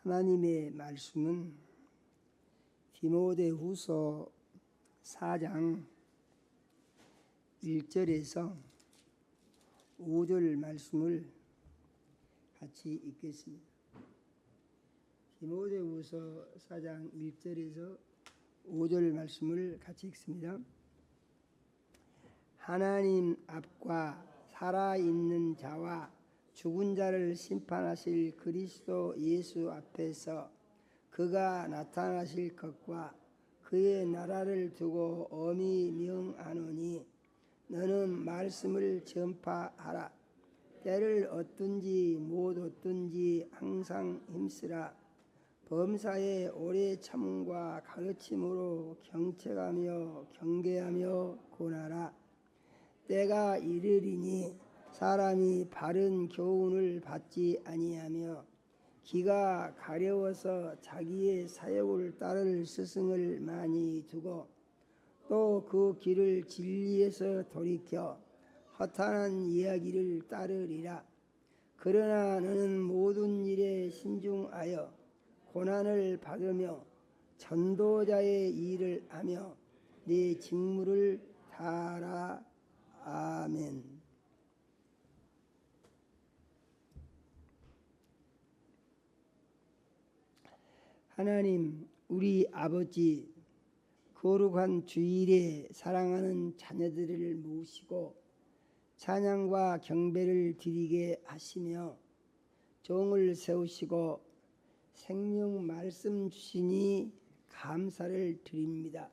하나님의 말씀은 디모데후서 4장 1절에서 5절 말씀을 같이 읽겠습니다. 디모데후서 4장 1절에서 5절 말씀을 같이 읽습니다. 하나님 앞과 살아있는 자와 죽은 자를 심판하실 그리스도 예수 앞에서 그가 나타나실 것과 그의 나라를 두고 엄히 명하노니 너는 말씀을 전파하라. 때를 얻든지 못 얻든지 항상 힘쓰라. 범사에 오래 참음과 가르침으로 경책하며 경계하며 권하라. 때가 이르리니 사람이 바른 교훈을 받지 아니하며 기가 가려워서 자기의 사욕을 따를 스승을 많이 두고 또 그 길을 진리에서 돌이켜 허탄한 이야기를 따르리라. 그러나 너는 모든 일에 신중하여 고난을 받으며 전도자의 일을 하며 네 직무를 다하라. 아멘. 하나님 우리 아버지, 거룩한 주일에 사랑하는 자녀들을 모시고 찬양과 경배를 드리게 하시며 종을 세우시고 생명 말씀 주시니 감사를 드립니다.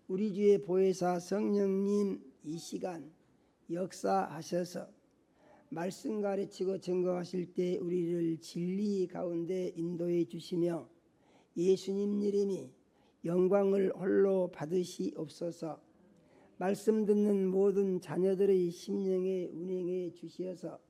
우리 주의 보혜사 성령님 이 시간 역사하셔서 말씀 가르치고 증거하실 때 우리를 진리 가운데 인도해 주시며 예수님 이름이 영광을 홀로 받으시옵소서. 말씀 듣는 모든 자녀들의 심령에 운행해 주시어서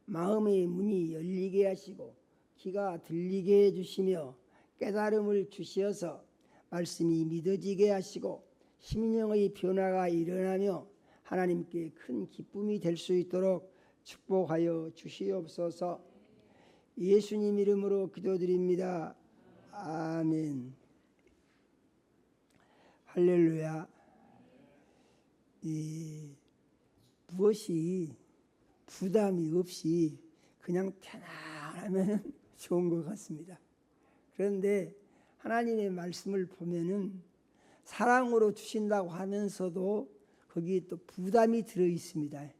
마음의 문이 열리게 하시고 귀가 들리게 해주시며 깨달음을 주시어서 말씀이 믿어지게 하시고 심령의 변화가 일어나며 하나님께 큰 기쁨이 될 수 있도록 축복하여 주시옵소서. 예수님 이름으로 기도드립니다. 아멘. 할렐루야. 무엇이 부담이 없이 그냥 편안하면 좋은 것 같습니다. 그런데 하나님의 말씀을 보면은 사랑으로 주신다고 하면서도 거기에 또 부담이 들어 있습니다.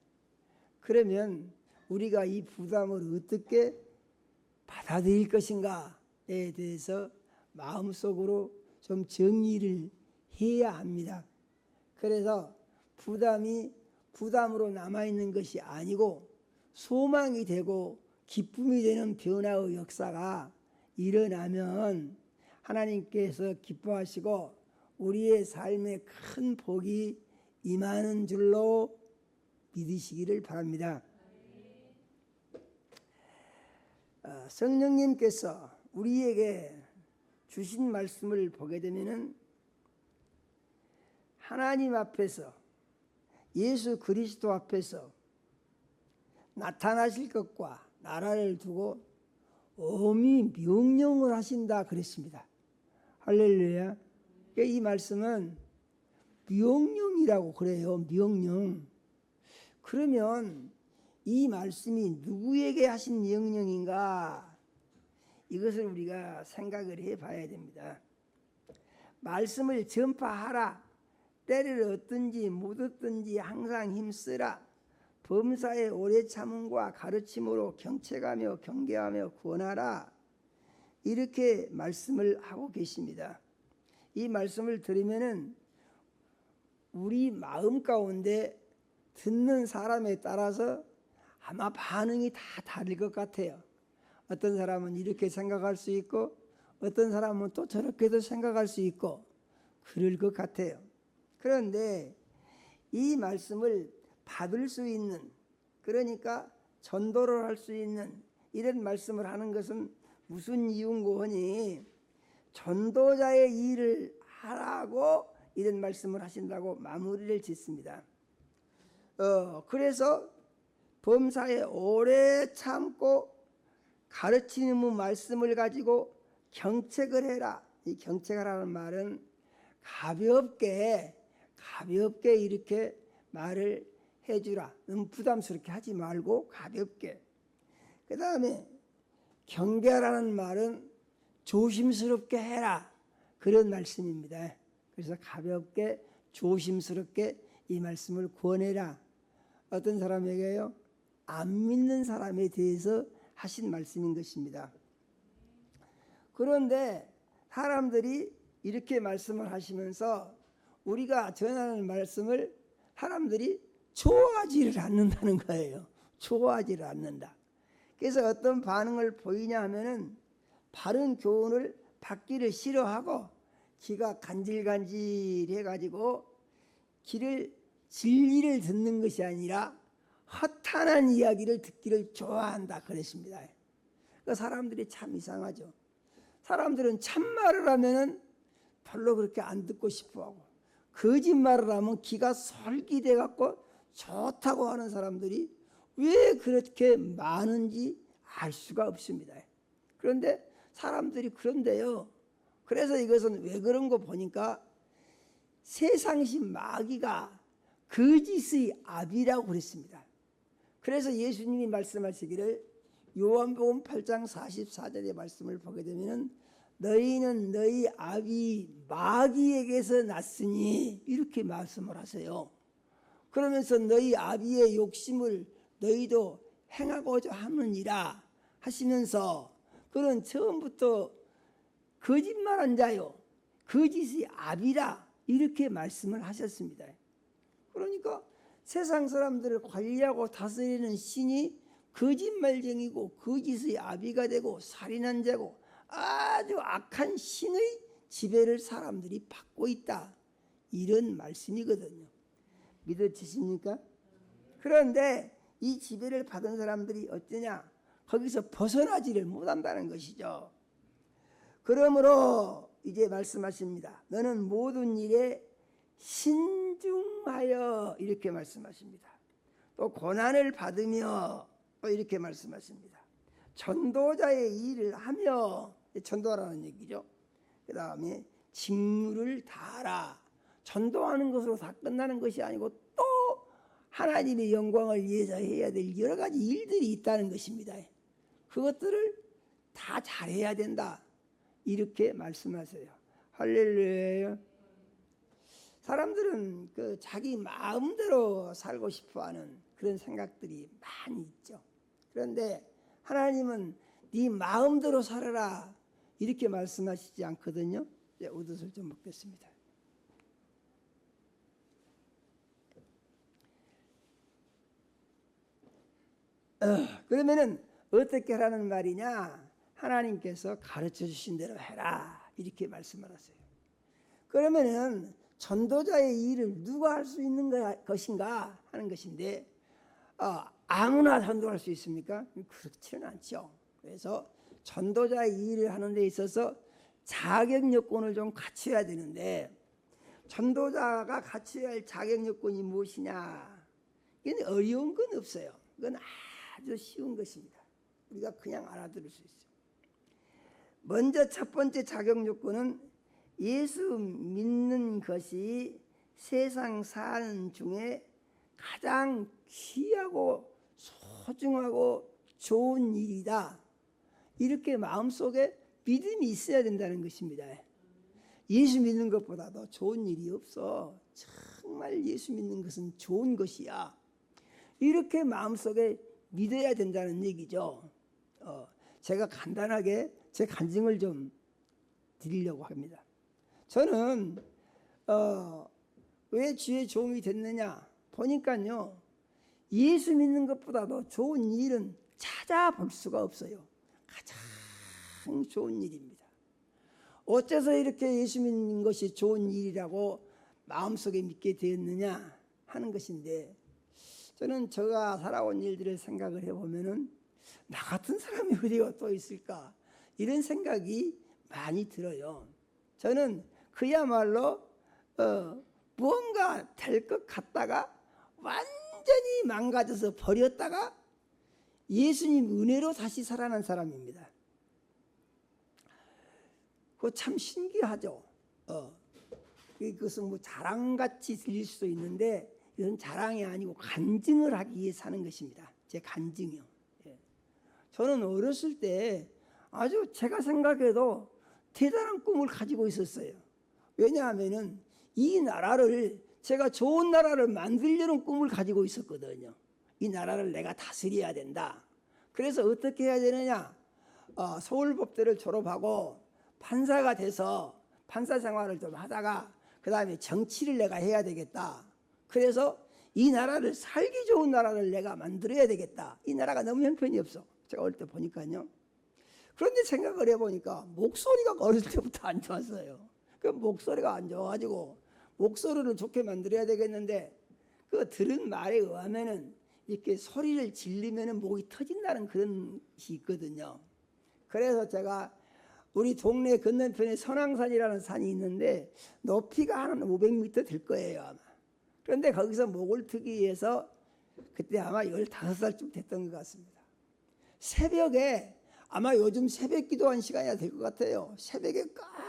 그러면 우리가 이 부담을 어떻게 받아들일 것인가에 대해서 마음속으로 좀 정리를 해야 합니다. 그래서 부담이 부담으로 남아있는 것이 아니고 소망이 되고 기쁨이 되는 변화의 역사가 일어나면 하나님께서 기뻐하시고 우리의 삶에 큰 복이 임하는 줄로 믿으시기를 바랍니다. 성령님께서 우리에게 주신 말씀을 보게 되면은 하나님 앞에서 예수 그리스도 앞에서 나타나실 것과 나라를 두고 엄히 명령을 하신다 그랬습니다. 할렐루야. 이 말씀은 명령이라고 그래요. 명령. 그러면 이 말씀이 누구에게 하신 명령인가? 이것을 우리가 생각을 해봐야 됩니다. 말씀을 전파하라. 때를 얻든지 못 얻든지 항상 힘쓰라. 범사에 오래 참음과 가르침으로 경책하며 경계하며 권하라. 이렇게 말씀을 하고 계십니다. 이 말씀을 들으면은 우리 마음 가운데 듣는 사람에 따라서 아마 반응이 다 다를 것 같아요. 어떤 사람은 이렇게 생각할 수 있고 어떤 사람은 또 저렇게도 생각할 수 있고 그럴 것 같아요. 그런데 이 말씀을 받을 수 있는, 그러니까 전도를 할 수 있는 이런 말씀을 하는 것은 무슨 이유인고 하니 전도자의 일을 하라고 이런 말씀을 하신다고 마무리를 짓습니다. 그래서 범사에 오래 참고 가르치는 말씀을 가지고 경책을 해라. 이 경책하라는 말은 가볍게 이렇게 말을 해주라. 너무 부담스럽게 하지 말고 가볍게. 그 다음에 경계하라는 말은 조심스럽게 해라. 그런 말씀입니다. 그래서 가볍게 조심스럽게 이 말씀을 권해라. 어떤 사람에게요? 안 믿는 사람에 대해서 하신 말씀인 것입니다. 그런데 사람들이 이렇게 말씀을 하시면서 우리가 전하는 말씀을 사람들이 좋아하지를 않는다는 거예요. 좋아하지를 않는다. 그래서 어떤 반응을 보이냐 하면은 바른 교훈을 받기를 싫어하고 귀가 간질간질해 가지고 진리를 듣는 것이 아니라 허탄한 이야기를 듣기를 좋아한다 그랬습니다. 그 사람들이 참 이상하죠. 사람들은 참말을 하면은 별로 그렇게 안 듣고 싶어하고 거짓말을 하면 귀가 솔깃해 갖고 좋다고 하는 사람들이 왜 그렇게 많은지 알 수가 없습니다. 그런데 사람들이 그런데요. 그래서 이것은 왜 그런 거 보니까 세상신 마귀가 거짓의 압이라고 그랬습니다. 그래서 예수님이 말씀하시기를 요한복음 8장 44절의 말씀을 보게 되면 너희는 너희 아비 마귀에게서 났으니 이렇게 말씀을 하세요. 그러면서 너희 아비의 욕심을 너희도 행하고자 하느니라 하시면서 그는 처음부터 거짓말한 자요 거짓의 압이라 이렇게 말씀을 하셨습니다. 그러니까 세상 사람들을 관리하고 다스리는 신이 거짓말쟁이고 거짓의 아비가 되고 살인한 자고 아주 악한 신의 지배를 사람들이 받고 있다. 이런 말씀이거든요. 믿어지십니까? 그런데 이 지배를 받은 사람들이 어쩌냐? 거기서 벗어나지를 못한다는 것이죠. 그러므로 이제 말씀하십니다. 너는 모든 일에 신중하여 이렇게 말씀하십니다. 또 고난을 받으며 또 이렇게 말씀하십니다. 전도자의 일을 하며 전도하라는 얘기죠. 그 다음에 직무를 다하라. 전도하는 것으로 다 끝나는 것이 아니고 또 하나님의 영광을 위해서 해야 될 여러 가지 일들이 있다는 것입니다. 그것들을 다 잘해야 된다. 이렇게 말씀하세요. 할렐루야. 사람들은 그 자기 마음대로 살고 싶어하는 그런 생각들이 많이 있죠. 그런데 하나님은 네 마음대로 살아라 이렇게 말씀하시지 않거든요. 이제 우두술 좀 먹겠습니다. 그러면은 어떻게 하라는 말이냐? 하나님께서 가르쳐 주신 대로 해라 이렇게 말씀을 하세요. 그러면은 전도자의 일을 누가 할 수 있는 것인가 하는 것인데 아무나 전도할 수 있습니까? 그렇지는 않죠. 그래서 전도자의 일을 하는 데 있어서 자격 요건을 좀 갖춰야 되는데 전도자가 갖춰야 할 자격 요건이 무엇이냐? 이건 어려운 건 없어요. 이건 아주 쉬운 것입니다. 우리가 그냥 알아들을 수 있어요. 먼저 첫 번째 자격 요건은 예수 믿는 것이 세상 사는 중에 가장 귀하고 소중하고 좋은 일이다. 이렇게 마음속에 믿음이 있어야 된다는 것입니다. 예수 믿는 것보다도 좋은 일이 없어. 정말 예수 믿는 것은 좋은 것이야. 이렇게 마음속에 믿어야 된다는 얘기죠. 제가 간단하게 제 간증을 좀 드리려고 합니다. 저는 왜 주의 종이 됐느냐 보니까요. 예수 믿는 것보다도 좋은 일은 찾아볼 수가 없어요. 가장 좋은 일입니다. 어째서 이렇게 예수 믿는 것이 좋은 일이라고 마음속에 믿게 되었느냐 하는 것인데 저는 제가 살아온 일들을 생각을 해보면은 나 같은 사람이 어디가 또 있을까 이런 생각이 많이 들어요. 저는 그야말로 무언가 될 것 같다가 완전히 망가져서 버렸다가 예수님 은혜로 다시 살아난 사람입니다. 그거 참 신기하죠. 그것은 뭐 자랑같이 들릴 수도 있는데 이건 자랑이 아니고 간증을 하기 위해 사는 것입니다. 제 간증이요. 저는 어렸을 때 아주 제가 생각해도 대단한 꿈을 가지고 있었어요. 왜냐하면은 이 나라를 제가 좋은 나라를 만들려는 꿈을 가지고 있었거든요. 이 나라를 내가 다스려야 된다. 그래서 어떻게 해야 되느냐? 서울법대를 졸업하고 판사가 돼서 판사 생활을 좀 하다가 그 다음에 정치를 내가 해야 되겠다. 그래서 이 나라를 살기 좋은 나라를 내가 만들어야 되겠다. 이 나라가 너무 형편이 없어. 제가 어릴 때 보니까요. 그런데 생각을 해보니까 목소리가 어릴 때부터 안 좋았어요. 그 목소리가 안 좋아가지고 목소리를 좋게 만들어야 되겠는데 그 들은 말에 의하면은 이렇게 소리를 지르면은 목이 터진다는 그런 것이 있거든요. 그래서 제가 우리 동네 건너편에 선왕산이라는 산이 있는데 높이가 한 500m 될 거예요 아마. 그런데 거기서 목을 트기 위해서 그때 아마 15살쯤 됐던 것 같습니다. 새벽에 아마 요즘 새벽 기도한 시간이 될 것 같아요. 새벽에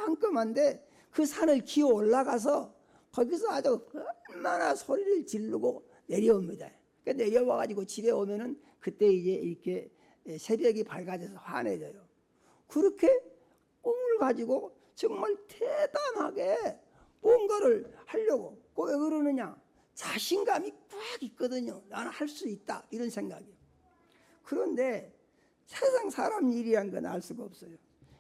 깜깜한데 그 산을 기어 올라가서 거기서 아주 얼마나 소리를 지르고 내려옵니다. 그러니까 내려와가지고 집에 오면은 그때 이제 이렇게 새벽이 밝아져서 환해져요. 그렇게 꿈을 가지고 정말 대담하게 뭔가를 하려고. 왜 그러느냐? 자신감이 꽉 있거든요. 나는 할 수 있다 이런 생각이요. 그런데 세상 사람 일이란 건 알 수가 없어요.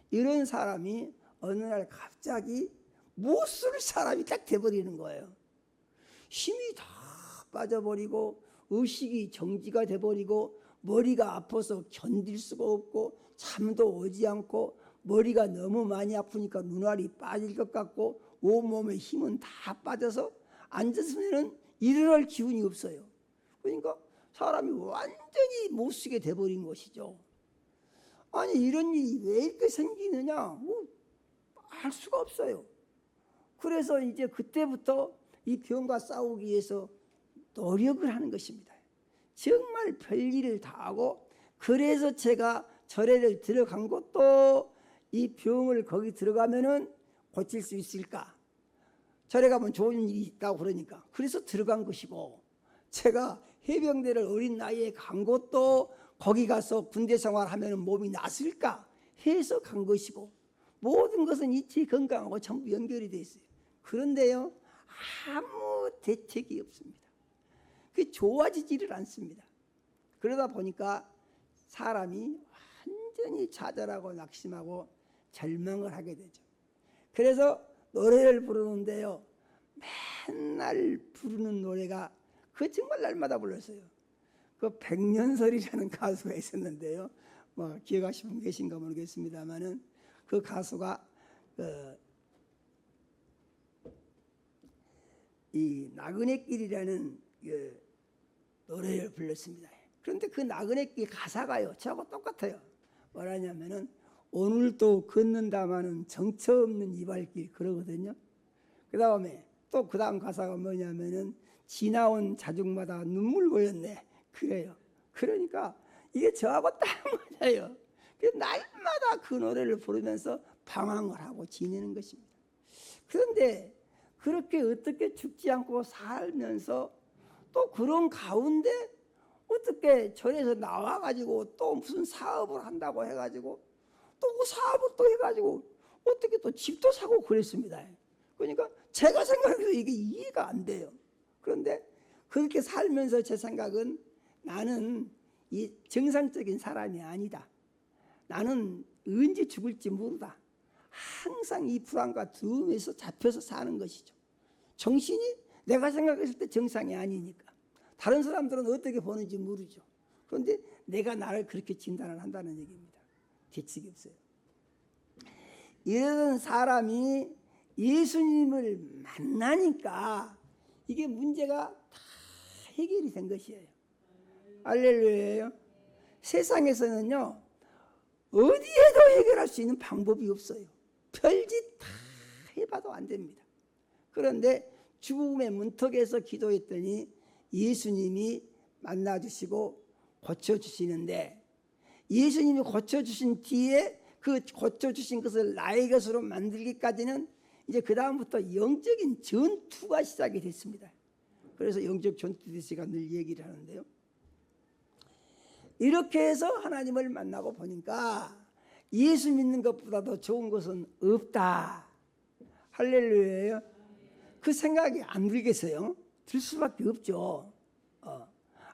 이런 사람이 어느 날 갑자기 못 쓸 사람이 딱 돼버리는 거예요. 힘이 다 빠져버리고 의식이 정지가 돼버리고 머리가 아파서 견딜 수가 없고 잠도 오지 않고 머리가 너무 많이 아프니까 눈알이 빠질 것 같고 온몸에 힘은 다 빠져서 앉았으면 일어날 기운이 없어요. 그러니까 사람이 완전히 못 쓰게 돼버린 것이죠. 아니 이런 일이 왜 이렇게 생기느냐? 알 수가 없어요. 그래서 이제 그때부터 이 병과 싸우기 위해서 노력을 하는 것입니다. 정말 별일을 다 하고 그래서 제가 절에를 들어간 것도 이 병을 거기 들어가면은 고칠 수 있을까? 절에 가면 좋은 일이 있다고 그러니까 그래서 들어간 것이고 제가 해병대를 어린 나이에 간 것도 거기 가서 군대 생활하면 몸이 나을까 해서 간 것이고 모든 것은 이치 건강하고 전부 연결이 되어 있어요. 그런데요 아무 대책이 없습니다. 그게 좋아지지를 않습니다. 그러다 보니까 사람이 완전히 좌절하고 낙심하고 절망을 하게 되죠. 그래서 노래를 부르는데요 맨날 부르는 노래가 그 정말 날마다 불렀어요. 그 백년설이라는 가수가 있었는데요. 뭐 기억하시는 분 계신가 모르겠습니다만은 그 가수가 이 나그네길이라는 그 노래를 불렀습니다. 그런데 그 나그네길 가사가요 저하고 똑같아요. 뭐라냐면은 오늘도 걷는다마는 정처 없는 이 발길 그러거든요. 그 다음에 또 그 다음 가사가 뭐냐면은 지나온 자중마다 눈물 고였네 그래요. 그러니까 이게 저하고 딱 맞아요. 날마다 그 노래를 부르면서 방황을 하고 지내는 것입니다. 그런데 그렇게 어떻게 죽지 않고 살면서 또 그런 가운데 어떻게 절에서 나와가지고 또 무슨 사업을 한다고 해가지고 또 그 사업을 또 해가지고 어떻게 또 집도 사고 그랬습니다. 그러니까 제가 생각해도 이게 이해가 안 돼요. 그런데 그렇게 살면서 제 생각은 나는 이 정상적인 사람이 아니다. 나는 언제 죽을지 모르다. 항상 이 불안과 두려움에서 잡혀서 사는 것이죠. 정신이 내가 생각했을 때 정상이 아니니까. 다른 사람들은 어떻게 보는지 모르죠. 그런데 내가 나를 그렇게 진단을 한다는 얘기입니다. 대책이 없어요. 이런 사람이 예수님을 만나니까 이게 문제가 다 해결이 된 것이에요. 할렐루야예요. 세상에서는요 어디에도 해결할 수 있는 방법이 없어요. 별짓 다 해봐도 안 됩니다. 그런데 죽음의 문턱에서 기도했더니 예수님이 만나주시고 고쳐주시는데, 예수님이 고쳐주신 뒤에 그 고쳐주신 것을 나의 것으로 만들기까지는 이제 그 다음부터 영적인 전투가 시작이 됐습니다. 그래서 영적 전투에 제가 늘 얘기를 하는데요, 이렇게 해서 하나님을 만나고 보니까 예수 믿는 것보다 더 좋은 것은 없다. 할렐루야예요. 그 생각이 안 들겠어요? 들 수밖에 없죠.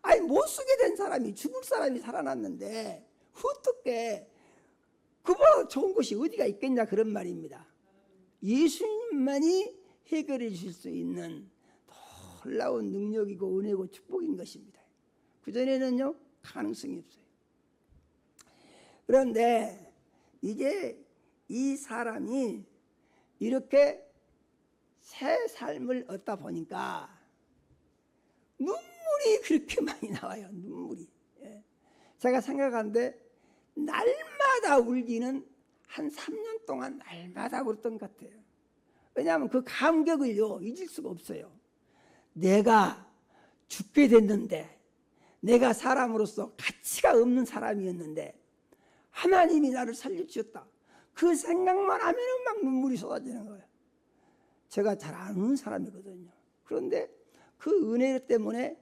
아니, 못 쓰게 된 사람이, 죽을 사람이 살아났는데 어떻게 그보다 좋은 것이 어디가 있겠냐, 그런 말입니다. 예수님만이 해결해 주실 수 있는 놀라운 능력이고 은혜고 축복인 것입니다. 그전에는요 가능성이 없어요. 그런데 이제 이 사람이 이렇게 새 삶을 얻다 보니까 눈물이 그렇게 많이 나와요. 눈물이. 제가 생각하는데 날마다 울기는 한 3년 동안 날마다 울었던 것 같아요. 왜냐하면 그 감격을요 잊을 수가 없어요. 내가 죽게 됐는데, 내가 사람으로서 가치가 없는 사람이었는데 하나님이 나를 살려주셨다. 그 생각만 하면은 막 눈물이 쏟아지는 거예요. 제가 잘 아는 사람이거든요. 그런데 그 은혜 때문에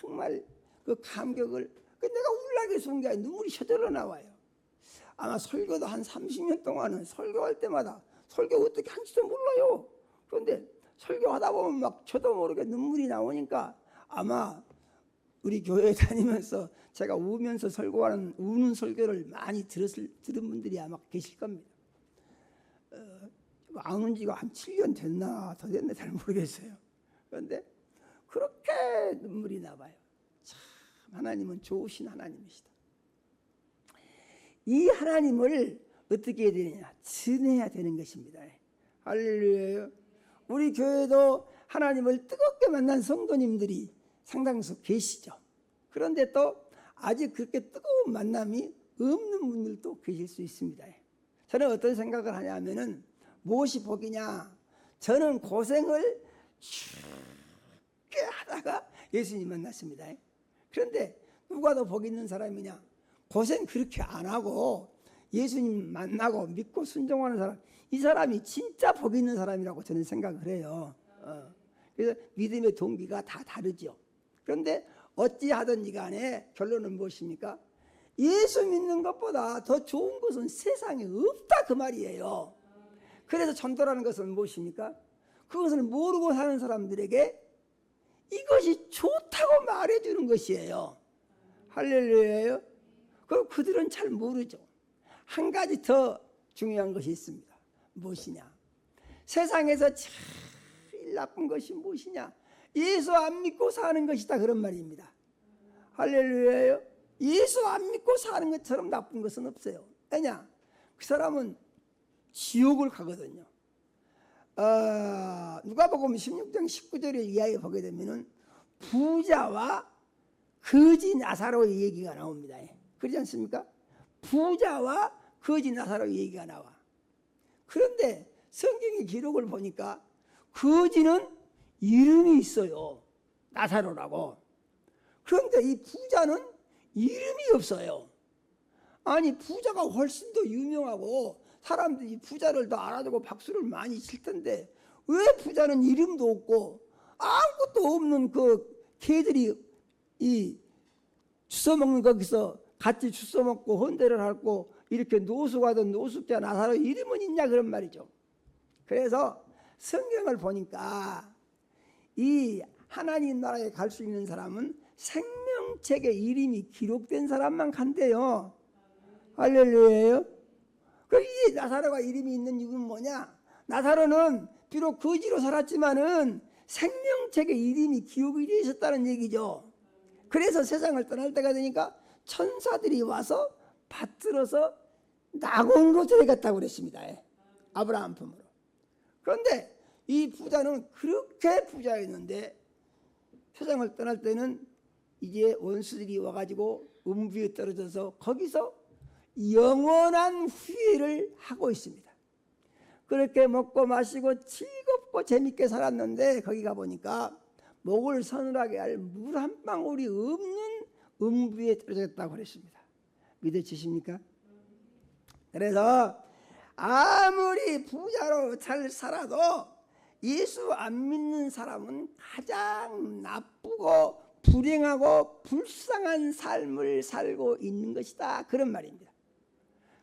정말 그 감격을, 내가 울라고 해서 온 게 아니라 눈물이 저절로 나와요. 아마 설교도 한 30년 동안은 설교할 때마다 설교 어떻게 한지도 몰라요. 그런데 설교하다 보면 막 저도 모르게 눈물이 나오니까 아마 우리 교회 다니면서 제가 우면서 설교하는, 우는 설교를 많이 들은 분들이 아마 계실 겁니다. 안 온 지가 한 7년 됐나 더 됐나 잘 모르겠어요. 그런데 그렇게 눈물이 나봐요. 참 하나님은 좋으신 하나님이시다. 이 하나님을 어떻게 해야 되느냐, 전해야 되는 것입니다. 할렐루야. 우리 교회도 하나님을 뜨겁게 만난 성도님들이 상당수 계시죠. 그런데 또 아직 그렇게 뜨거운 만남이 없는 분들도 계실 수 있습니다. 저는 어떤 생각을 하냐면은, 무엇이 복이냐, 저는 고생을 쉽게 하다가 예수님 만났습니다. 그런데 누가 더 복 있는 사람이냐, 고생 그렇게 안 하고 예수님 만나고 믿고 순종하는 사람, 이 사람이 진짜 복 있는 사람이라고 저는 생각을 해요. 그래서 믿음의 동기가 다 다르죠. 그런데 어찌하든지 간에 결론은 무엇입니까? 예수 믿는 것보다 더 좋은 것은 세상에 없다, 그 말이에요. 그래서 전도라는 것은 무엇입니까? 그것을 모르고 사는 사람들에게 이것이 좋다고 말해주는 것이에요. 할렐루야예요. 그럼 그들은 잘 모르죠. 한 가지 더 중요한 것이 있습니다. 무엇이냐? 세상에서 제일 나쁜 것이 무엇이냐? 예수 안 믿고 사는 것이다, 그런 말입니다. 할렐루야예요. 예수 안 믿고 사는 것처럼 나쁜 것은 없어요. 왜냐? 그 사람은 지옥을 가거든요. 누가복음 16장 19절의 이하에 보게 되면은 부자와 거지 나사로의 얘기가 나옵니다. 그렇지 않습니까? 부자와 거지 나사로의 얘기가 나와. 그런데 성경의 기록을 보니까 거지는 이름이 있어요. 나사로라고. 그런데 이 부자는 이름이 없어요. 아니, 부자가 훨씬 더 유명하고 사람들이 부자를 더 알아주고 박수를 많이 칠 텐데 왜 부자는 이름도 없고 아무것도 없는 그 개들이 이 주워먹는 거기서 같이 주워먹고 헌대를 하고 이렇게 노숙하던 노숙자 나사로 이름은 있냐, 그런 말이죠. 그래서 성경을 보니까 이 하나님 나라에 갈 수 있는 사람은 생명책에 이름이 기록된 사람만 간대요. 할렐루야예요. 그럼 이 나사로가 이름이 있는 이유는 뭐냐? 나사로는 비록 거지로 살았지만은 생명책에 이름이 기록이 되어 있었다는 얘기죠. 그래서 세상을 떠날 때가 되니까 천사들이 와서 받들어서 낙원으로 데려갔다고 그랬습니다. 아브라함 품으로. 그런데 이 부자는 그렇게 부자였는데 세상을 떠날 때는 이제 원수들이 와가지고 음부에 떨어져서 거기서 영원한 후회를 하고 있습니다. 그렇게 먹고 마시고 즐겁고 재밌게 살았는데 거기 가보니까 목을 서늘하게 할 물 한 방울이 없는 음부에 떨어졌다고 그랬습니다. 믿어지십니까? 그래서 아무리 부자로 잘 살아도 예수 안 믿는 사람은 가장 나쁘고 불행하고 불쌍한 삶을 살고 있는 것이다, 그런 말입니다.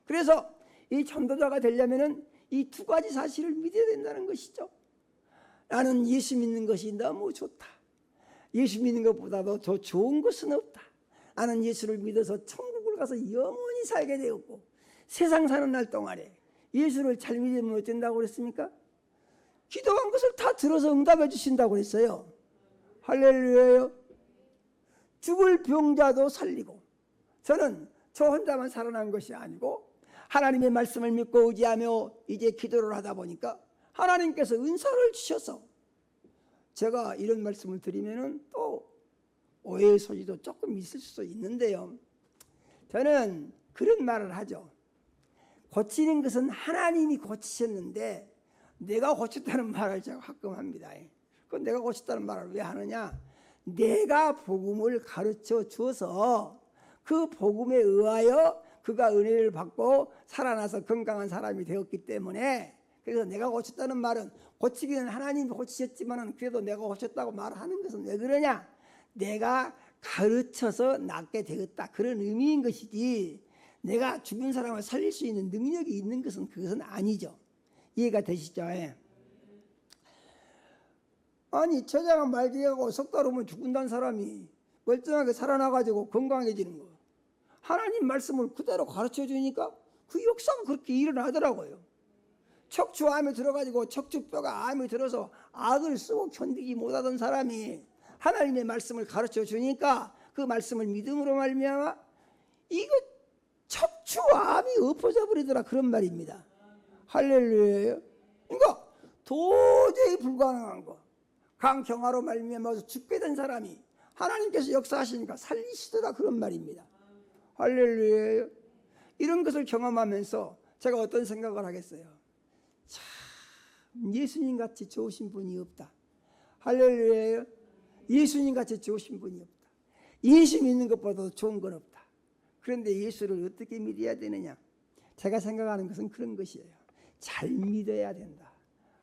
그래서 이 전도자가 되려면은 이 두 가지 사실을 믿어야 된다는 것이죠. 나는 예수 믿는 것이 너무 좋다. 예수 믿는 것보다도 더 좋은 것은 없다. 나는 예수를 믿어서 천국을 가서 영원히 살게 되었고, 세상 사는 날 동안에 예수를 잘 믿으면 어쩐다고 그랬습니까? 기도한 것을 다 들어서 응답해 주신다고 그랬어요. 할렐루야요. 죽을 병자도 살리고, 저는 저 혼자만 살아난 것이 아니고 하나님의 말씀을 믿고 의지하며 이제 기도를 하다 보니까 하나님께서 은사를 주셔서, 제가 이런 말씀을 드리면은 또 오해의 소지도 조금 있을 수도 있는데요, 저는 그런 말을 하죠. 고치는 것은 하나님이 고치셨는데 내가 고쳤다는 말을 제가 가끔 합니다. 그건 내가 고쳤다는 말을 왜 하느냐? 내가 복음을 가르쳐 주어서 그 복음에 의하여 그가 은혜를 받고 살아나서 건강한 사람이 되었기 때문에, 그래서 내가 고쳤다는 말은, 고치기는 하나님이 고치셨지만 그래도 내가 고쳤다고 말하는 것은 왜 그러냐? 내가 가르쳐서 낫게 되었다, 그런 의미인 것이지, 내가 죽은 사람을 살릴 수 있는 능력이 있는 것은 그것은 아니죠. 이해가 되시죠? 예. 아니, 처자가 말기하고 석 달 후면 죽는다는 사람이 멀쩡하게 살아나가지고 건강해지는 거, 하나님 말씀을 그대로 가르쳐 주니까 그 역사가 그렇게 일어나더라고요. 척추암에 들어가지고 척추뼈가 암에 들어서 악을 쓰고 견디지 못하던 사람이 하나님의 말씀을 가르쳐 주니까 그 말씀을 믿음으로 말미암아 이거 척추암이 엎어져 버리더라, 그런 말입니다. 할렐루야요. 그러니까 도저히 불가능한 거, 강경화로 말미암아서 죽게 된 사람이 하나님께서 역사하시니까 살리시더라, 그런 말입니다. 할렐루야. 이런 것을 경험하면서 제가 어떤 생각을 하겠어요? 참, 예수님같이 좋으신 분이 없다. 할렐루야. 예수님같이 좋으신 분이 없다. 예수 믿는 것보다 좋은 건 없다. 그런데 예수를 어떻게 믿어야 되느냐? 제가 생각하는 것은 그런 것이에요. 잘 믿어야 된다.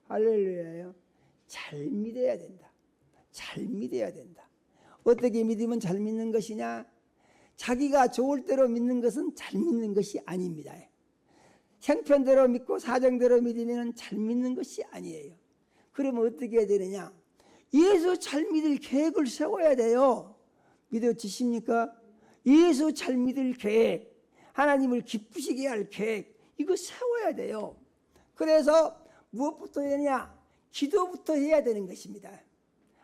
할렐루야. 잘 믿어야 된다. 잘 믿어야 된다. 어떻게 믿으면 잘 믿는 것이냐? 자기가 좋을 대로 믿는 것은 잘 믿는 것이 아닙니다. 형편대로 믿고 사정대로 믿으면 잘 믿는 것이 아니에요. 그러면 어떻게 해야 되느냐? 예수 잘 믿을 계획을 세워야 돼요. 믿어지십니까? 예수 잘 믿을 계획, 하나님을 기쁘시게 할 계획, 이거 세워야 돼요. 그래서 무엇부터 해야? 기도부터 해야 되는 것입니다.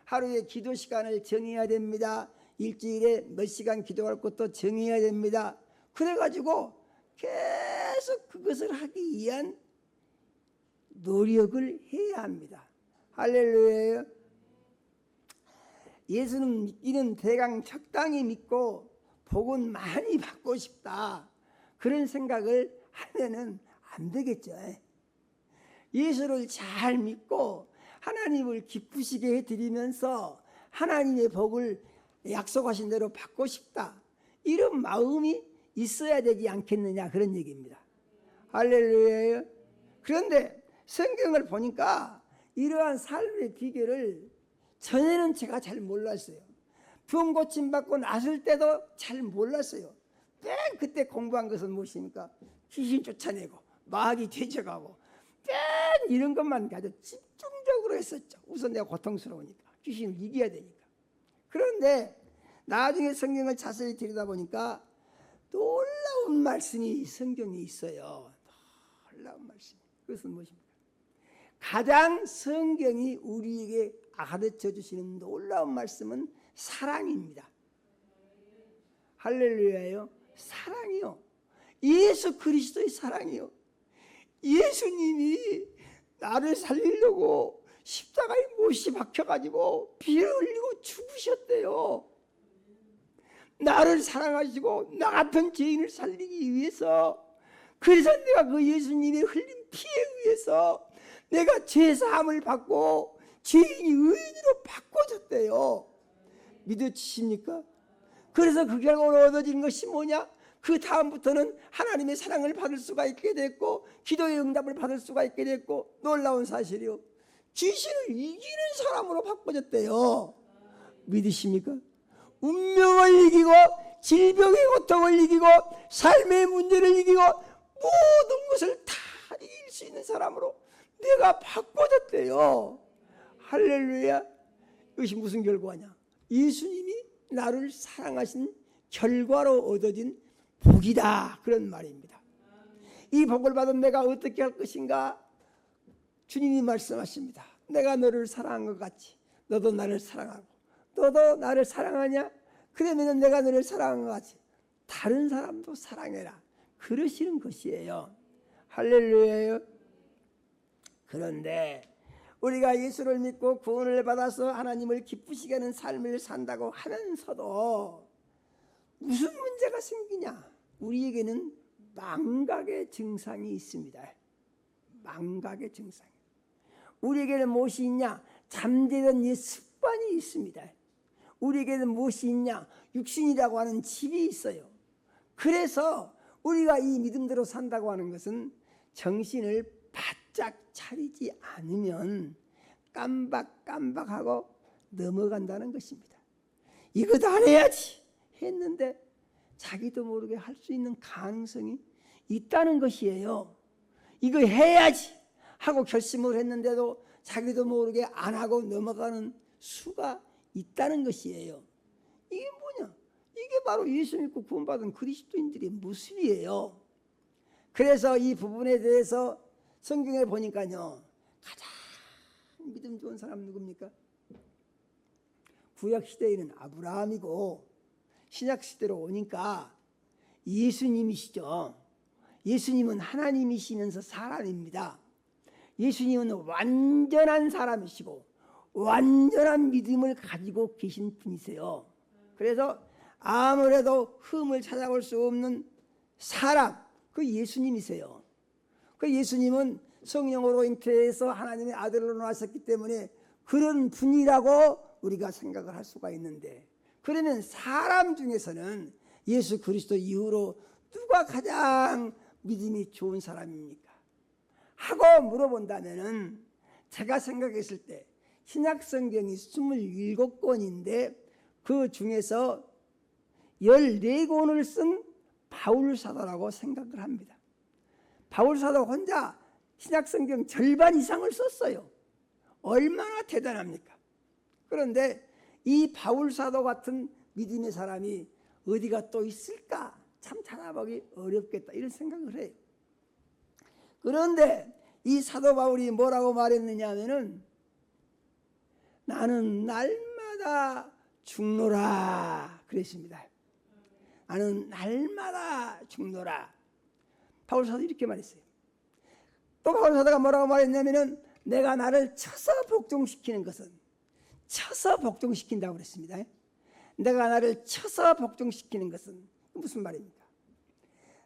하루에 기도 시간을 정해야 됩니다. 일주일에 몇 시간 기도할 것도 정해야 됩니다. 그래가지고 계속 그것을 하기 위한 노력을 해야 합니다. 할렐루야. 예수는 믿기는 대강 적당히 믿고 복은 많이 받고 싶다, 그런 생각을 하면은 안 되겠죠. 예수를 잘 믿고 하나님을 기쁘시게 해드리면서 하나님의 복을 약속하신 대로 받고 싶다, 이런 마음이 있어야 되지 않겠느냐, 그런 얘기입니다. 할렐루야. 그런데 성경을 보니까 이러한 삶의 비결을 전에는 제가 잘 몰랐어요. 병 고침받고 나설 때도 잘 몰랐어요. 맨 그때 공부한 것은 무엇입니까? 귀신 쫓아내고 마귀 퇴적하고 맨 이런 것만 가지고 집중적으로 했었죠. 우선 내가 고통스러우니까, 귀신을 이겨야 되니까. 그런데 나중에 성경을 자세히 들여다보니까 놀라운 말씀이 성경에 있어요. 놀라운 말씀. 그것은 무엇입니까? 가장 성경이 우리에게 가르쳐 주시는 놀라운 말씀은 사랑입니다. 할렐루야요. 사랑이요. 예수 그리스도의 사랑이요. 예수님이 나를 살리려고 십자가에 못이 박혀가지고 피를 흘리고 죽으셨대요. 나를 사랑하시고 나 같은 죄인을 살리기 위해서. 그래서 내가 그 예수님의 흘린 피에 의해서 내가 죄사함을 받고 죄인이 의인으로 바꿔졌대요. 믿어지십니까? 그래서 그 결과로 얻어진 것이 뭐냐? 그 다음부터는 하나님의 사랑을 받을 수가 있게 됐고 기도의 응답을 받을 수가 있게 됐고 놀라운 사실이요, 귀신을 이기는 사람으로 바꿔졌대요. 믿으십니까? 운명을 이기고 질병의 고통을 이기고 삶의 문제를 이기고 모든 것을 다 이길 수 있는 사람으로 내가 바꿔졌대요. 할렐루야. 이것이 무슨 결과냐? 예수님이 나를 사랑하신 결과로 얻어진 복이다, 그런 말입니다. 이 복을 받은 내가 어떻게 할 것인가? 주님이 말씀하십니다. 내가 너를 사랑한 것 같이 너도 나를 사랑하고, 너도 나를 사랑하냐? 그러면 내가 너를 사랑한 것 같이 다른 사람도 사랑해라, 그러시는 것이에요. 할렐루야요. 그런데 우리가 예수를 믿고 구원을 받아서 하나님을 기쁘시게 하는 삶을 산다고 하면서도 무슨 문제가 생기냐? 우리에게는 망각의 증상이 있습니다. 망각의 증상. 우리에게는 무엇이 있냐? 잠재된 이 습관이 있습니다. 우리에게는 무엇이 있냐? 육신이라고 하는 집이 있어요. 그래서 우리가 이 믿음대로 산다고 하는 것은 정신을 바짝 차리지 않으면 깜박깜박하고 넘어간다는 것입니다. 이거 다 해야지 했는데 자기도 모르게 할 수 있는 가능성이 있다는 것이에요. 이거 해야지 하고 결심을 했는데도 자기도 모르게 안 하고 넘어가는 수가 있다는 것이에요. 이게 뭐냐? 이게 바로 예수 믿고 구원받은 그리스도인들의 모습이에요. 그래서 이 부분에 대해서 성경에 보니까요, 가장 믿음 좋은 사람 누굽니까? 구약 시대에는 아브라함이고 신약 시대로 오니까 예수님이시죠. 예수님은 하나님이시면서 사람입니다. 예수님은 완전한 사람이시고 완전한 믿음을 가지고 계신 분이세요. 그래서 아무래도 흠을 찾아볼 수 없는 사람, 그 예수님이세요. 그 예수님은 성령으로 잉태해서 하나님의 아들로 나셨기 때문에 그런 분이라고 우리가 생각을 할 수가 있는데, 그러면 사람 중에서는 예수 그리스도 이후로 누가 가장 믿음이 좋은 사람입니까? 하고 물어본다면은 제가 생각했을 때 신약 성경이 27권인데 그 중에서 14권을 쓴 바울 사도라고 생각을 합니다. 바울 사도 혼자 신약 성경 절반 이상을 썼어요. 얼마나 대단합니까? 그런데 이 바울 사도 같은 믿음의 사람이 어디가 또 있을까? 참 찾아보기 어렵겠다, 이런 생각을 해요. 그런데 이 사도 바울이 뭐라고 말했느냐 하면은 나는 날마다 죽노라 그랬습니다. 나는 날마다 죽노라. 바울 사도 이렇게 말했어요. 또 바울 사도가 뭐라고 말했냐면은 내가 나를 쳐서 복종시키는 것은, 쳐서 복종시킨다고 그랬습니다. 내가 나를 쳐서 복종시키는 것은 무슨 말입니까?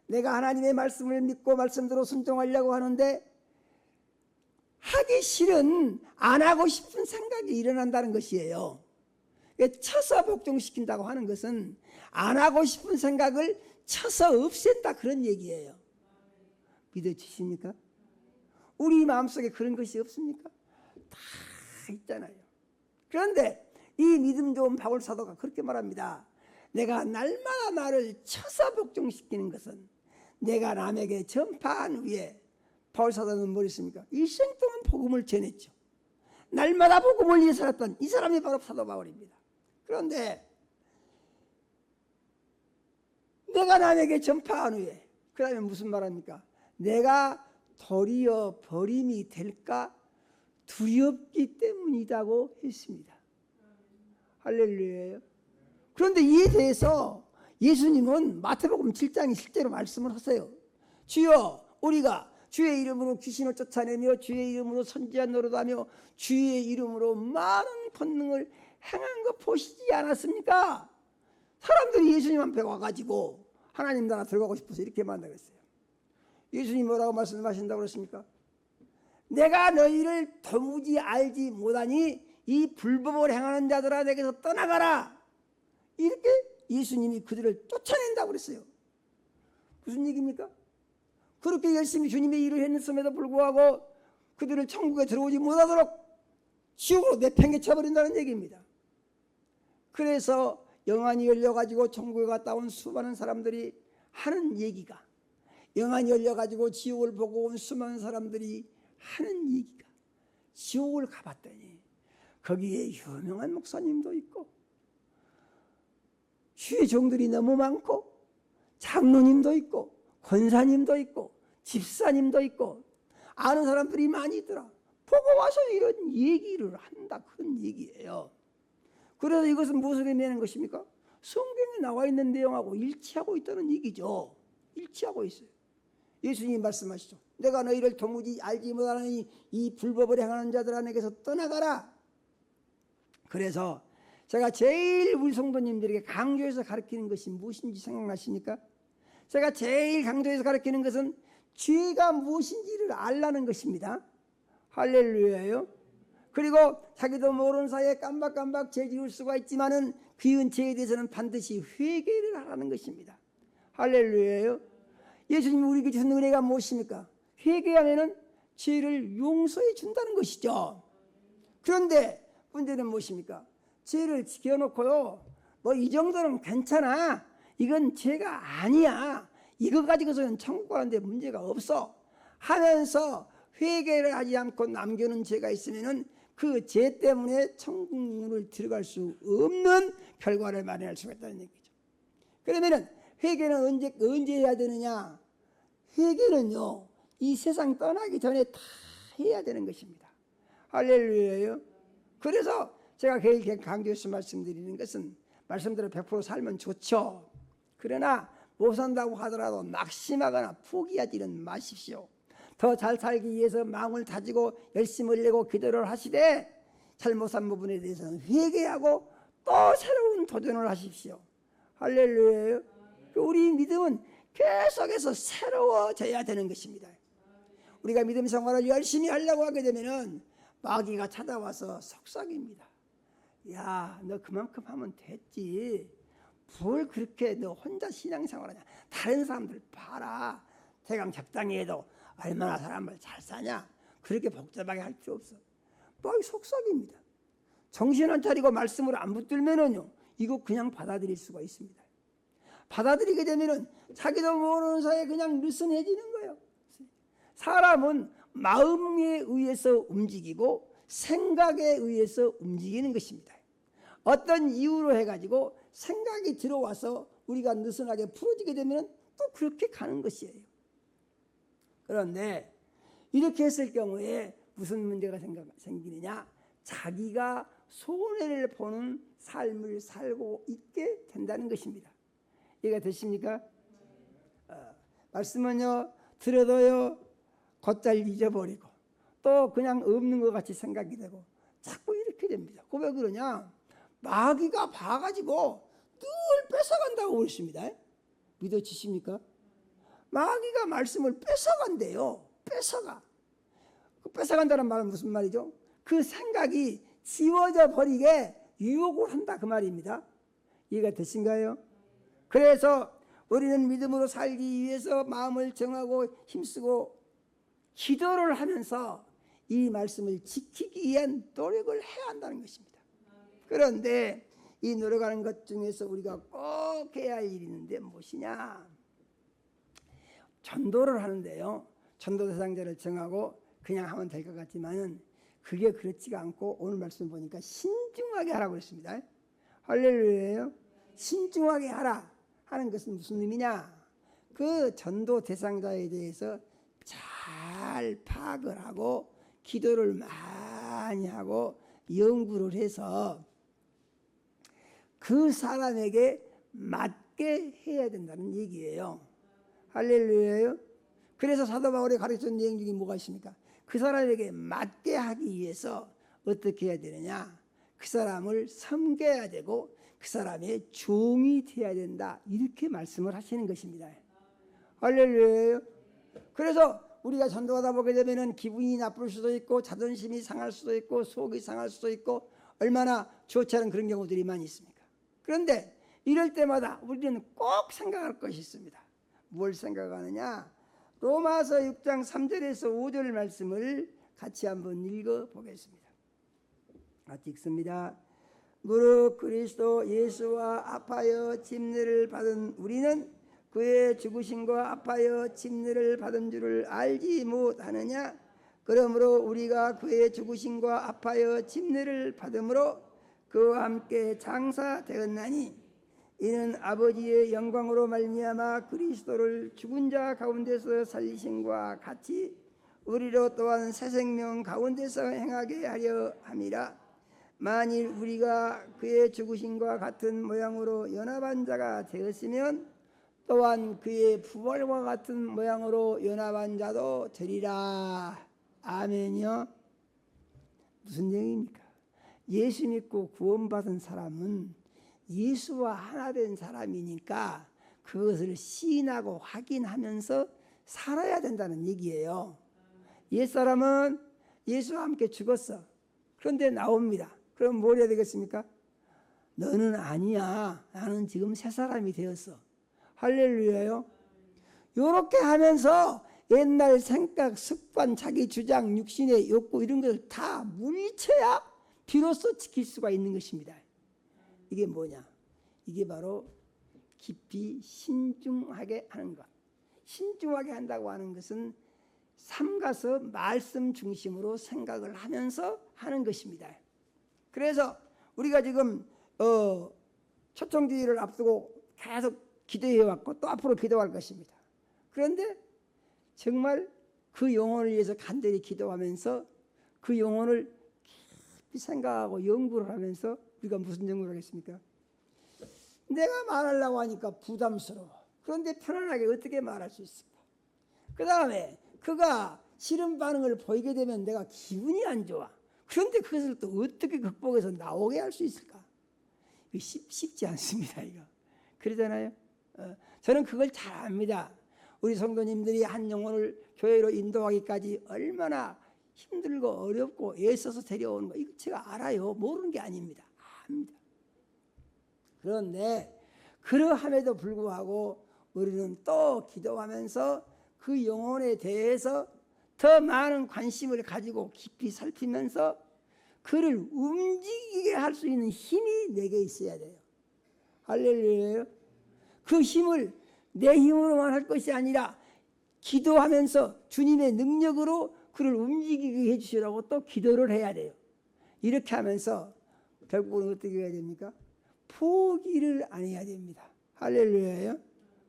내가 하나님의 말씀을 믿고 말씀대로 순종하려고 하는데 하기 싫은, 안 하고 싶은 생각이 일어난다는 것이에요. 쳐서 복종시킨다고 하는 것은 안 하고 싶은 생각을 쳐서 없앤다, 그런 얘기예요. 믿어지십니까? 우리 마음속에 그런 것이 없습니까? 다 있잖아요. 그런데 이 믿음 좋은 바울 사도가 그렇게 말합니다. 내가 날마다 나를 쳐서 복종시키는 것은 내가 남에게 전파한 후에, 바울 사도는 뭐 했습니까? 일생 동안 복음을 전했죠. 날마다 복음을 위해 살았던 이 사람이 바로 사도 바울입니다. 그런데 내가 남에게 전파한 후에, 그 다음에 무슨 말합니까? 내가 도리어 버림이 될까 두렵기 때문이라고 했습니다. 할렐루야예요. 그런데 이에 대해서 예수님은 마태복음 7장에 실제로 말씀을 하세요. 주여, 우리가 주의 이름으로 귀신을 쫓아내며 주의 이름으로 선지자 노릇하며 주의 이름으로 많은 권능을 행한 거 보시지 않았습니까? 사람들이 예수님 앞에 와가지고 하나님 나라 들어가고 싶어서 이렇게 만나고 있어요. 예수님 뭐라고 말씀하신다고 그랬습니까? 내가 너희를 도무지 알지 못하니 이 불법을 행하는 자들아 내게서 떠나가라, 이렇게 예수님이 그들을 쫓아낸다고 그랬어요. 무슨 얘기입니까? 그렇게 열심히 주님의 일을 했음에도 불구하고 그들을 천국에 들어오지 못하도록 지옥으로 내팽개쳐 버린다는 얘기입니다. 그래서 영안이 열려가지고 천국에 갔다 온 수많은 사람들이 하는 얘기가, 영안이 열려가지고 지옥을 보고 온 수많은 사람들이 하는 얘기가, 지옥을 가봤더니 거기에 유명한 목사님도 있고 주의 종들이 너무 많고 장로님도 있고 권사님도 있고 집사님도 있고 아는 사람들이 많이 있더라. 보고 와서 이런 얘기를 한다, 그런 얘기예요. 그래서 이것은 무엇을 의미하는 것입니까? 성경에 나와 있는 내용하고 일치하고 있다는 얘기죠. 일치하고 있어요. 예수님이 말씀하시죠. 내가 너희를 도무지 알지 못하는 이 불법을 행하는 자들에게서 떠나가라. 그래서 제가 제일 우리 성도님들에게 강조해서 가르치는 것이 무엇인지 생각나십니까? 제가 제일 강조해서 가르치는 것은 죄가 무엇인지를 알라는 것입니다. 할렐루야예요. 그리고 자기도 모르는 사이에 깜박깜박 죄 지을 수가 있지만은 그 죄에 대해서는 반드시 회개를 하라는 것입니다. 할렐루야예요. 예수님이 우리에게 주신 은혜가 무엇입니까? 회개하면은 죄를 용서해 준다는 것이죠. 그런데 문제는 무엇입니까? 죄를 지켜놓고요, 뭐 이 정도는 괜찮아, 이건 죄가 아니야, 이거 가지고서는 천국 가는데 문제가 없어 하면서 회개를 하지 않고 남겨놓은 죄가 있으면은 그 죄 때문에 천국 문을 들어갈 수 없는 결과를 마련할 수가 있다는 얘기죠. 그러면은 회개는 언제 해야 되느냐? 회개는요, 이 세상 떠나기 전에 다 해야 되는 것입니다. 할렐루야예요. 그래서 제가 제일 강조해서 말씀드리는 것은, 말씀대로 100% 살면 좋죠. 그러나 못 산다고 하더라도 낙심하거나 포기하지는 마십시오. 더 잘 살기 위해서 마음을 다지고 열심을 내고 기도를 하시되 잘못한 부분에 대해서는 회개하고 또 새로운 도전을 하십시오. 할렐루야예요. 우리 믿음은 계속해서 새로워져야 되는 것입니다. 우리가 믿음 생활을 열심히 하려고 하게 되면은 마귀가 찾아와서 속삭입니다. 야, 너 그만큼 하면 됐지, 뭘 그렇게 너 혼자 신앙생활하냐, 다른 사람들 봐라, 대강 적당히 해도 얼마나 사람을 잘 사냐, 그렇게 복잡하게 할 필요 없어. 마귀 속삭입니다. 정신 안 차리고 말씀을 안 붙들면은요, 이거 그냥 받아들일 수가 있습니다. 받아들이게 되면은 자기도 모르는 사이에 그냥 느슨해지는 거예요. 사람은 마음에 의해서 움직이고 생각에 의해서 움직이는 것입니다. 어떤 이유로 해가지고 생각이 들어와서 우리가 느슨하게 풀어지게 되면 또 그렇게 가는 것이에요. 그런데 이렇게 했을 경우에 무슨 문제가 생기느냐? 자기가 손해를 보는 삶을 살고 있게 된다는 것입니다. 이해가 되십니까? 말씀은요, 들어도요 곧잘 잊어버리고 또 그냥 없는 것 같이 생각이 되고 자꾸 이렇게 됩니다. 왜 그러냐? 마귀가 봐가지고 늘 뺏어간다고 그랬습니다. 믿어지십니까? 마귀가 말씀을 뺏어간대요. 뺏어가. 그 뺏어간다는 말은 무슨 말이죠? 그 생각이 지워져 버리게 유혹을 한다, 그 말입니다. 이해가 되신가요? 그래서 우리는 믿음으로 살기 위해서 마음을 정하고 힘쓰고 기도를 하면서 이 말씀을 지키기 위한 노력을 해야 한다는 것입니다. 그런데 이 노력하는 것 중에서 우리가 꼭 해야 할 일이 있는데 무엇이냐? 전도를 하는데요, 전도 대상자를 정하고 그냥 하면 될 것 같지만은 그게 그렇지가 않고 오늘 말씀 보니까 신중하게 하라고 했습니다. 할렐루야예요. 신중하게 하라 하는 것은 무슨 의미냐? 그 전도 대상자에 대해서 잘 파악을 하고 기도를 많이 하고 연구를 해서 그 사람에게 맞게 해야 된다는 얘기예요. 할렐루야예요. 그래서 사도 바울이 가르쳐준 내용 중에 뭐가 있습니까? 그 사람에게 맞게 하기 위해서 어떻게 해야 되느냐? 그 사람을 섬겨야 되고 그 사람의 종이 되어야 된다, 이렇게 말씀을 하시는 것입니다. 할렐루야예요. 그래서 우리가 전도하다 보게 되면은 기분이 나쁠 수도 있고 자존심이 상할 수도 있고 속이 상할 수도 있고 얼마나 좋지 않은 그런 경우들이 많이 있습니까? 그런데 이럴 때마다 우리는 꼭 생각할 것이 있습니다. 뭘 생각하느냐? 로마서 6장 3절에서 5절 말씀을 같이 한번 읽어보겠습니다. 같이 읽습니다. 무릇 그리스도 예수와 합하여 침례를 받은 우리는 그의 죽으심과 합하여 침례를 받은 줄을 알지 못하느냐? 그러므로 우리가 그의 죽으심과 합하여 침례를 받음으로 그와 함께 장사되었나니 이는 아버지의 영광으로 말미암아 그리스도를 죽은 자 가운데서 살리심과 같이 우리로 또한 새 생명 가운데서 행하게 하려 함이라. 만일 우리가 그의 죽으심과 같은 모양으로 연합한 자가 되었으면 또한 그의 부활과 같은 모양으로 연합한 자도 되리라. 아멘이요. 무슨 얘기입니까? 예수 믿고 구원받은 사람은 예수와 하나 된 사람이니까 그것을 시인하고 확인하면서 살아야 된다는 얘기예요. 옛사람은 예수와 함께 죽었어. 그런데 나옵니다. 그럼 뭘 해야 되겠습니까? 너는 아니야. 나는 지금 새 사람이 되었어. 할렐루야요. 이렇게 하면서 옛날 생각, 습관, 자기 주장, 육신의 욕구 이런 것을 다 물리쳐야 비로소 지킬 수가 있는 것입니다. 이게 뭐냐? 이게 바로 깊이 신중하게 하는 것. 신중하게 한다고 하는 것은 삼가서 말씀 중심으로 생각을 하면서 하는 것입니다. 그래서 우리가 지금 초청주의를 앞두고 계속 기도해왔고 또 앞으로 기도할 것입니다. 그런데 정말 그 영혼을 위해서 간절히 기도하면서 그 영혼을 깊이 생각하고 연구를 하면서 우리가 무슨 연구를 하겠습니까? 내가 말하려고 하니까 부담스러워. 그런데 편안하게 어떻게 말할 수 있을까? 그 다음에 그가 싫은 반응을 보이게 되면 내가 기분이 안 좋아. 그런데 그것을 또 어떻게 극복해서 나오게 할 수 있을까? 쉽지 않습니다. 이거 그러잖아요. 저는 그걸 잘 압니다. 우리 성도님들이 한 영혼을 교회로 인도하기까지 얼마나 힘들고 어렵고 애써서 데려오는 거 이거 제가 알아요. 모르는 게 아닙니다. 압니다. 그런데 그러함에도 불구하고 우리는 또 기도하면서 그 영혼에 대해서 더 많은 관심을 가지고 깊이 살피면서 그를 움직이게 할 수 있는 힘이 내게 있어야 돼요. 할렐루야. 그 힘을 내 힘으로만 할 것이 아니라 기도하면서 주님의 능력으로 그를 움직이게 해주시라고 또 기도를 해야 돼요. 이렇게 하면서 결국은 어떻게 해야 됩니까? 포기를 안 해야 됩니다. 할렐루야요.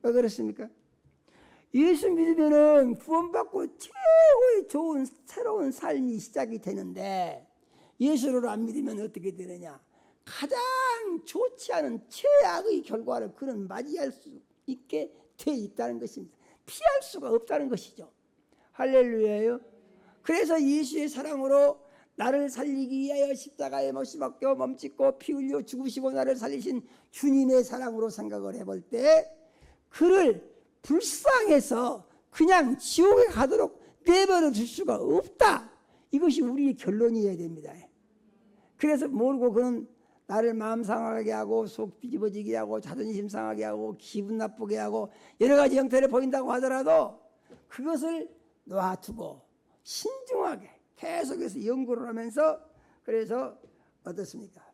왜 그렇습니까? 예수 믿으면은 구원받고 최고의 좋은 새로운 삶이 시작이 되는데 예수를 안 믿으면 어떻게 되느냐? 가장 좋지 않은 최악의 결과를 그는 맞이할 수 있게 돼 있다는 것입니다. 피할 수가 없다는 것이죠. 할렐루야요. 그래서 예수의 사랑으로 나를 살리기 위하여 십자가에 못 박혀 몸짓고 피 흘려 죽으시고 나를 살리신 주님의 사랑으로 생각을 해볼 때 그를 불쌍해서 그냥 지옥에 가도록 내버려 둘 수가 없다. 이것이 우리의 결론이어야 됩니다. 그래서 모르고 그는 나를 마음 상하게 하고 속 뒤집어지게 하고 자존심 상하게 하고 기분 나쁘게 하고 여러 가지 형태를 보인다고 하더라도 그것을 놔두고 신중하게 계속해서 연구를 하면서 그래서 어떻습니까?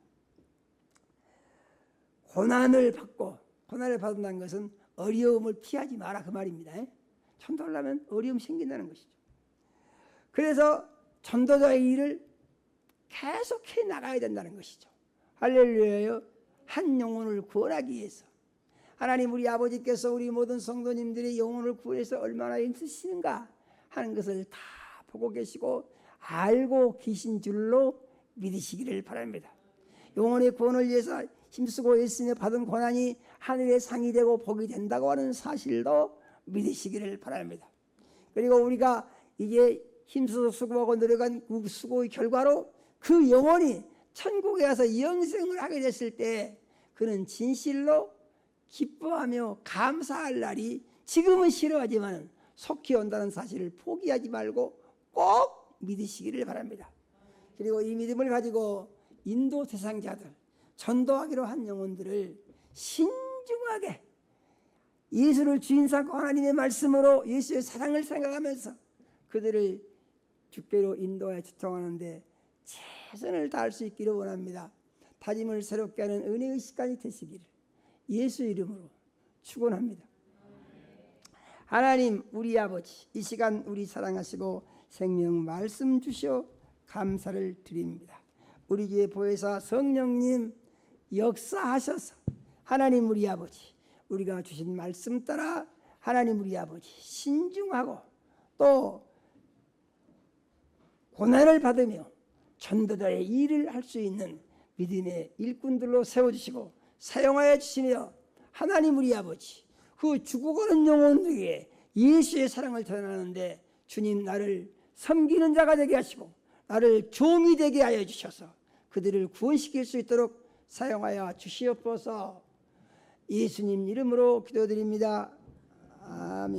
고난을 받는다는 것은 어려움을 피하지 마라 그 말입니다. 전도하려면 어려움 생긴다는 것이죠. 그래서 전도자의 일을 계속해 나가야 된다는 것이죠. 할렐루야요. 한 영혼을 구원하기 위해서 하나님 우리 아버지께서 우리 모든 성도님들의 영혼을 구원해서 얼마나 힘쓰시는가 하는 것을 다 보고 계시고 알고 계신 줄로 믿으시기를 바랍니다. 영혼의 구원을 위해서 힘쓰고 애쓰며 받은 고난이 하늘의 상이 되고 복이 된다고 하는 사실도 믿으시기를 바랍니다. 그리고 우리가 이제 힘써서 수고하고 노력한 그 수고의 결과로 그 영혼이 천국에 가서 영생을 하게 됐을 때 그는 진실로 기뻐하며 감사할 날이 지금은 싫어하지만 속히 온다는 사실을 포기하지 말고 꼭 믿으시기를 바랍니다. 그리고 이 믿음을 가지고 인도 대상자들 전도하기로 한 영혼들을 신중하게 예수를 주인 삼고 하나님의 말씀으로 예수의 사랑을 생각하면서 그들을 주께로 인도하여 지통하는데 최선을 다할 수 있기를 원합니다. 다짐을 새롭게 하는 은혜의 시간이 되시기를 예수 이름으로 축원합니다. 하나님 우리 아버지, 이 시간 우리 사랑하시고 생명 말씀 주시어 감사를 드립니다. 우리 교회 보혜사 성령님 역사하셔서 하나님 우리 아버지, 우리가 주신 말씀 따라 하나님 우리 아버지 신중하고 또 고난을 받으며 전도자의 일을 할 수 있는 믿음의 일꾼들로 세워주시고 사용하여 주시며 하나님 우리 아버지, 그 죽어가는 영혼들에게 예수의 사랑을 전하는데 주님 나를 섬기는 자가 되게 하시고 나를 종이 되게 하여 주셔서 그들을 구원시킬 수 있도록 사용하여 주시옵소서. 예수님 이름으로 기도드립니다. 아멘.